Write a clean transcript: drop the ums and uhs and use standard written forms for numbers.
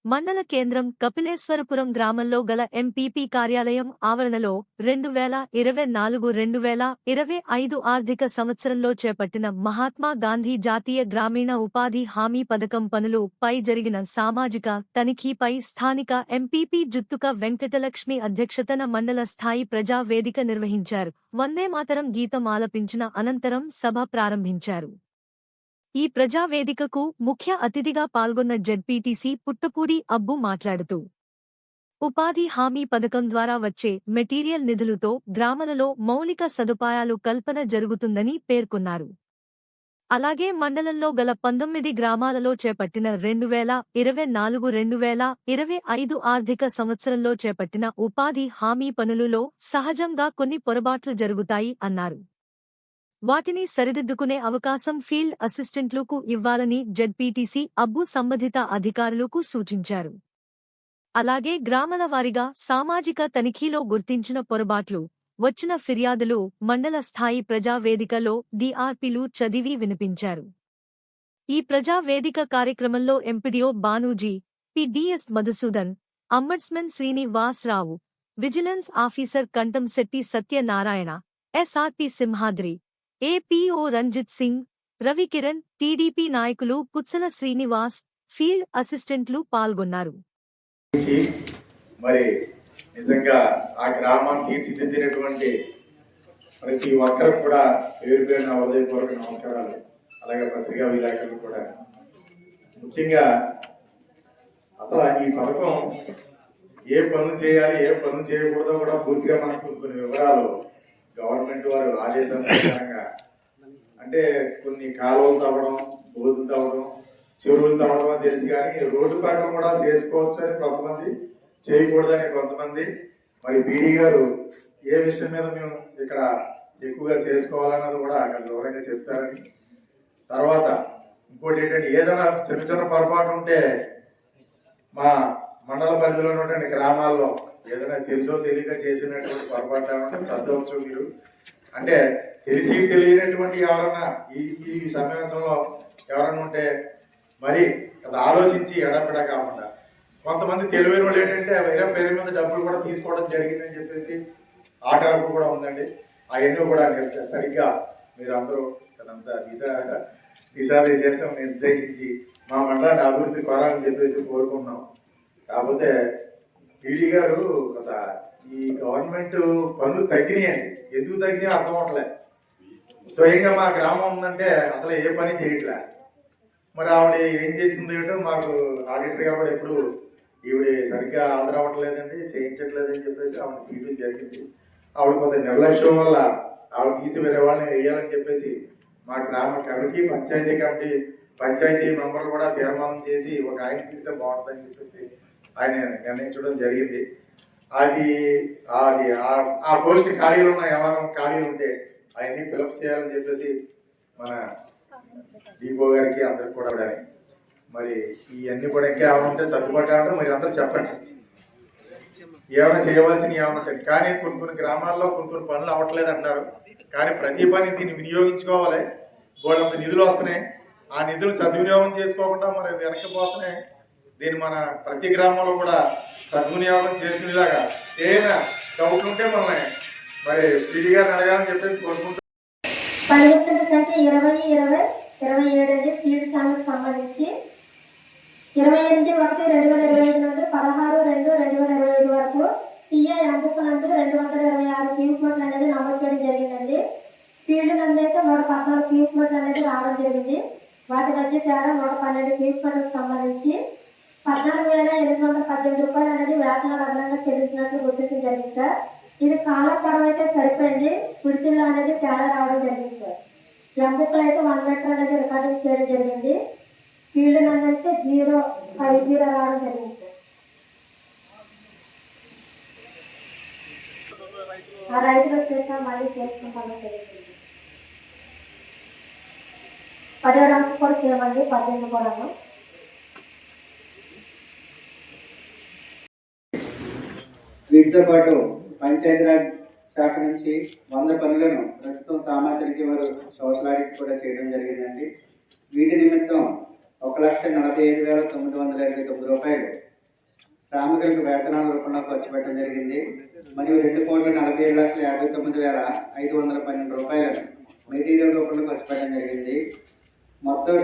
మండల కేంద్రం కపిలేశ్వరపురం గ్రామంలో గల ఎంపీపీ కార్యాలయం ఆవరణలో 2024-2025 ఆర్థిక సంవత్సరంలో చేపట్టిన మహాత్మా గాంధీ జాతీయ గ్రామీణ ఉపాధి హామీ పథకం పనులు పై జరిగిన సామాజిక తనిఖీపై స్థానిక ఎంపీపీ జుత్తుక వెంకటలక్ష్మి అధ్యక్షతన మండల స్థాయి ప్రజా వేదిక నిర్వహించారు. వందేమాతరం గీతం ఆలపించిన అనంతరం సభ ప్రారంభించారు. ఈ ప్రజావేదికకు ముఖ్య అతిథిగా పాల్గొన్న జెడ్పీటీసీ పుట్టపూడి అబ్బు మాట్లాడుతూ ఉపాధి హామీ పథకం ద్వారా వచ్చే మెటీరియల్ నిధులతో గ్రామాలలో మౌలిక సదుపాయాలు కల్పన జరుగుతుందని పేర్కొన్నారు. అలాగే మండలంలో గల 19 గ్రామాలలో చేపట్టిన 2024-2025 ఆర్థిక సంవత్సరంలో చేపట్టిన ఉపాధి హామీ పనులలో సహజంగా కొన్ని పొరపాట్లు జరుగుతాయి అన్నారు. వాటిని సరిదిద్దుకునే అవకాశం ఫీల్డ్ అసిస్టెంట్లకు ఇవ్వాలని జెడ్పీటీసీ అబ్బు సంబంధిత అధికారులకు సూచించారు. అలాగే గ్రామాల వారీగా సామాజిక తనిఖీలో గుర్తించిన పొరపాట్లు, వచ్చిన ఫిర్యాదులు మండల స్థాయి ప్రజావేదికలో డిఆర్పీలు చదివి వినిపించారు. ఈ ప్రజావేదిక కార్యక్రమంలో MPDO Banuji, PDS Madhusudan, ombudsman Srinivas Rao, vigilance officer Kantamsetti Satyanarayana, SRP Simhadri, APO Ranjit Singh, Ravikiran, TDP నాయకులు కుత్సల శ్రీనివాస్, ఫీల్డ్ అసిస్టెంట్లు పాల్గొన్నారు. మరి నిజంగా ఆ గ్రామాన్ని తీర్చిదిద్దినటువంటి ప్రతి ఒక్కరికి కూడా పేరు పేరున హృదయపూర్వక నమస్కారాలు. అలాగే పత్రికా విలేకరులు కూడా ముఖ్యంగా అసలు ఈ పథకం ఏ పనులు చేయాలి, ఏ పనులు చేయకూడదో కూడా పూర్తిగా మనకు కొన్ని వివరాలు గవర్నమెంట్ వారు ఆదేశం ప్రకారంగా, అంటే కొన్ని కాలువలు తవ్వడం, బోధులు తవ్వడం, చెరువులు తవ్వడం అని తెలుసు, కానీ రోడ్డు పక్కన కూడా చేసుకోవచ్చు అని కొంతమంది, చేయకూడదని కొంతమంది. మరి పీడీ గారు ఏ విషయం మీద మేము ఇక్కడ ఎక్కువగా చేసుకోవాలన్నది కూడా అక్కడ వివరంగా చెప్తారని. తర్వాత ఇంకోటి ఏంటంటే, ఏదైనా చిన్న చిన్న పొరపాటు ఉంటే మా మండల పరిధిలో ఉన్నటువంటి గ్రామాల్లో ఏదైనా తెలుసో తెలియక చేసినటువంటి పొరపాటు ఏమంటే సర్దవచ్చు మీరు. అంటే తెలిసి తెలియనటువంటి ఎవరన్నా ఈ సమావేశంలో ఎవరన్నా ఉంటే మరి అది ఆలోచించి ఎడపెడా కాకుండా, కొంతమంది తెలివైన వాళ్ళు ఏంటంటే వేరే పేరు మీద డబ్బులు కూడా తీసుకోవడం జరిగిందని చెప్పేసి ఆటకు కూడా ఉందండి. అవన్నీ కూడా సరిగ్గా మీరు అందరూ అదంతా దిశానిర్దేశం నిర్దేశించి మా మండలాన్ని అభివృద్ధి కొరాలని చెప్పేసి కోరుకుంటున్నాం. కాకపోతే పీడీ గారు ఈ గవర్నమెంట్ పనులు తగ్గినాయండి. ఎందుకు తగ్గినాయో అర్థం అవట్లే. స్వయంగా మా గ్రామం ఉందంటే అసలు ఏ పని చేయట్లే. మరి ఆవిడ ఏం చేసింది ఏంటో మాకు ఆడిటర్ కాబట్టి ఎప్పుడు ఈవిడ సరిగ్గా హాజరు అవ్వట్లేదండి, చేయించట్లేదని చెప్పేసి ఆవిడ తీయడం జరిగింది. ఆవిడ కొంత నిర్లక్ష్యం వల్ల ఆవిడ తీసి వేరే వాళ్ళని వేయాలని చెప్పేసి మా గ్రామ కమిటీ, పంచాయతీ మెంబర్లు కూడా తీర్మానం చేసి ఒక ఆయన తిరిగితే బాగుంటుందని చెప్పేసి ఆయన నిర్ణయించడం జరిగింది. అది ఆ పోస్ట్ ఖాళీలు ఉన్న ఎవరైనా ఖాళీలు ఉంటే అవన్నీ ఫిలప్ చేయాలని చెప్పేసి మన డిపో గారికి అందరికి కూడా. మరి ఇవన్నీ కూడా ఇంకా ఏమైనా ఉంటే సర్దుబాటు ఏమంటే మరి అందరూ చెప్పండి, ఏమైనా చేయవలసినవి ఏమైనా ఉంటాయి. కానీ కొన్ని గ్రామాల్లో కొన్ని పనులు అవ్వట్లేదు అంటారు. కానీ ప్రతి పని దీన్ని వినియోగించుకోవాలి. గోడంత నిధులు వస్తున్నాయి, ఆ నిధులు సద్వినియోగం చేసుకోకుండా మరి వెనక్కిపోతున్నాయి. దీన్ని మన ప్రతి గ్రామంలో కూడా సద్వినియోగం చేసుకునేలాగా ఏదైనా డౌట్లు ఉంటే మనల్ని మరి పీడీ గారిని అడగాలని చెప్పేసి కోరుకుంటాం. పరివర్తన సంఖ్య 20-20-27 ఫీల్డ్ ఛానల్కి సంబంధించి 28/1/2025 నుండి 16/2/2025 వరకు టీఐ అంబుక నందు 226 క్యూబ్ మీటర్లు అనేది నమోదు చేయడం జరిగిందండి. ఫీల్డ్ నందు అయితే 114 క్యూబ్ మీటర్లు అనేది రావడం జరిగింది. వాటి మధ్య తేడా 112 క్యూబ్ మీటర్లకు సంబంధించి 14,818 రూపాయలు అనేది వేతనాలు అదనంగా చెల్లించినట్లు గుర్తించడం జరిగింది సార్. ఇది కాలపరం అయితే సరిపోయింది, విడుదల అనేది తేడా రావడం జరిగింది సార్. ఎంపికలు అయితే 1 మీటర్ అనేది రికార్డింగ్ చేయడం జరిగింది. ఫీల్డ్ నందు అయితే 050 రావడం జరిగింది సార్. ఆ రైతులు వచ్చేసా మళ్ళీ చేసుకుంటామని తెలియజేయండి. 17 అంశం కూడా చేయమండి, 18 కూడాను. వీటితో పాటు పంచాయతీరాజ్ శాఖ నుంచి 100 పనులను ప్రస్తుతం సామాజిక వారు సోషల్ ఆడిట్ కూడా చేయడం జరిగిందండి. వీటి నిమిత్తం 1,45,929 రూపాయలు శ్రామికులకు వేతనాల రూపంలో ఖర్చు పెట్టడం జరిగింది. మరియు 2,47,59,512 రూపాయలను మెటీరియల్ రూపంలో ఖర్చు పెట్టడం జరిగింది. మొత్తం